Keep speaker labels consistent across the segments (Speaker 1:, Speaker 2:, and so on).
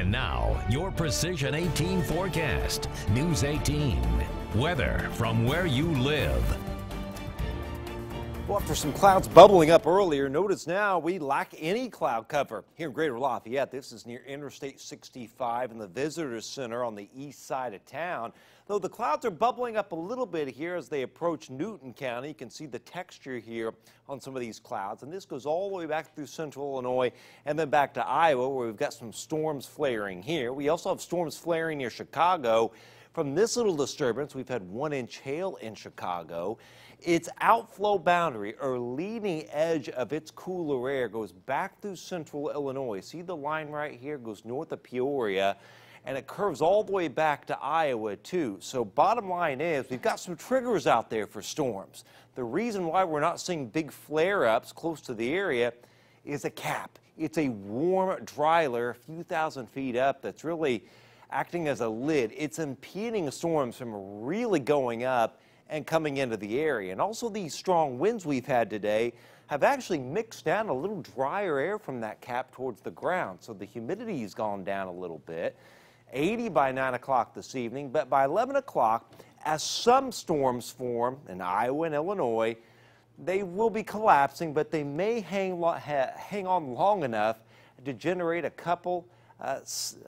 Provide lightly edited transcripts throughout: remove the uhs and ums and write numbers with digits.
Speaker 1: And now, your Precision 18 forecast. News 18. Weather from where you live.
Speaker 2: Well, after some clouds bubbling up earlier, notice now we lack any cloud cover. Here in Greater Lafayette, this is near Interstate 65 in the Visitor Center on the east side of town. Though the clouds are bubbling up a little bit here as they approach Newton County. You can see the texture here on some of these clouds. And this goes all the way back through central Illinois and then back to Iowa, where we've got some storms flaring here. We also have storms flaring near Chicago. From this little disturbance, we've had 1-inch hail in Chicago. Its outflow boundary, or leading edge of its cooler air, goes back through central Illinois. See the line right here goes north of Peoria, and it curves all the way back to Iowa too. So bottom line is we've got some triggers out there for storms. The reason why we're not seeing big flare-ups close to the area is a cap. It's a warm, dry layer a few thousand feet up that's really acting as a lid. It's impeding storms from really going up and coming into the area. And also these strong winds we've had today have actually mixed down a little drier air from that cap towards the ground. So the humidity has gone down a little bit. 80 by 9 o'clock this evening, but by 11 o'clock, as some storms form in Iowa and Illinois, they will be collapsing, but they may hang on long enough to generate a couple at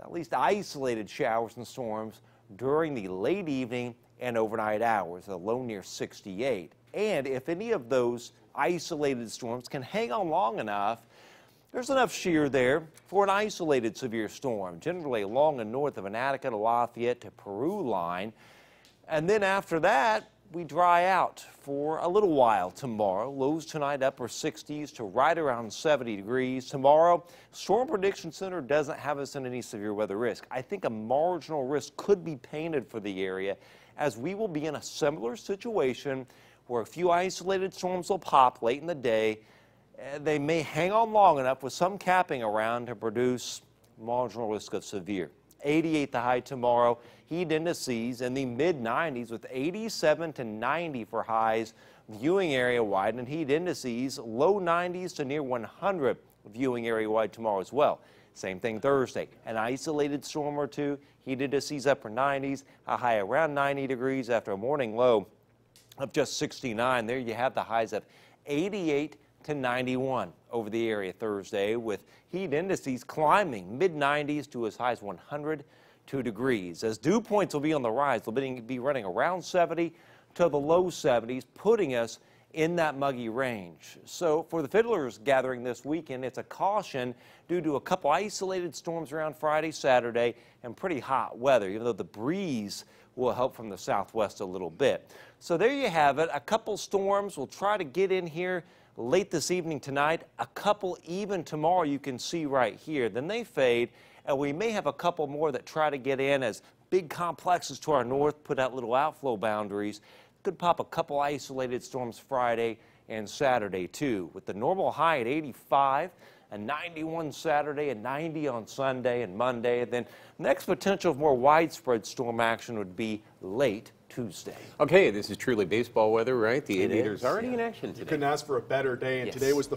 Speaker 2: least isolated showers and storms during the late evening and overnight hours, a low near 68. And if any of those isolated storms can hang on long enough, there's enough shear there for an isolated severe storm, generally along and north of an Attica to Lafayette to Peru line. And then after that, we dry out for a little while tomorrow. Lows tonight upper 60s to right around 70 degrees. Tomorrow, Storm Prediction Center doesn't have us in any severe weather risk. I think a marginal risk could be painted for the area, as we will be in a similar situation where a few isolated storms will pop late in the day. They may hang on long enough with some capping around to produce marginal risk of severe. 88 the high tomorrow. Heat indices in the mid-90s with 87 to 90 for highs. Viewing area wide and heat indices low 90s to near 100 viewing area wide tomorrow as well. Same thing Thursday. An isolated storm or two. Heat indices upper 90s. A high around 90 degrees after a morning low of just 69. There you have the highs of 88 to 91 over the area Thursday, with heat indices climbing mid-90s to as high as 102 degrees. As dew points will be on the rise, they'll be running around 70 to the low 70s, putting us in that muggy range. So for the fiddlers gathering this weekend, it's a caution due to a couple isolated storms around Friday, Saturday, and pretty hot weather, even though the breeze will help from the southwest a little bit. So there you have it. A couple storms will try to get in here late this evening tonight, a couple even tomorrow you can see right here. Then they fade, and we may have a couple more that try to get in as big complexes to our north put out little outflow boundaries. Could pop a couple isolated storms Friday and Saturday too, with the normal high at 85, a 91 Saturday, a 90 on Sunday and Monday. And then next potential of more widespread storm action would be late Tuesday.
Speaker 3: Okay, this is truly baseball weather, right? The Aviators already in action today.
Speaker 4: You couldn't ask for a better day, and today was the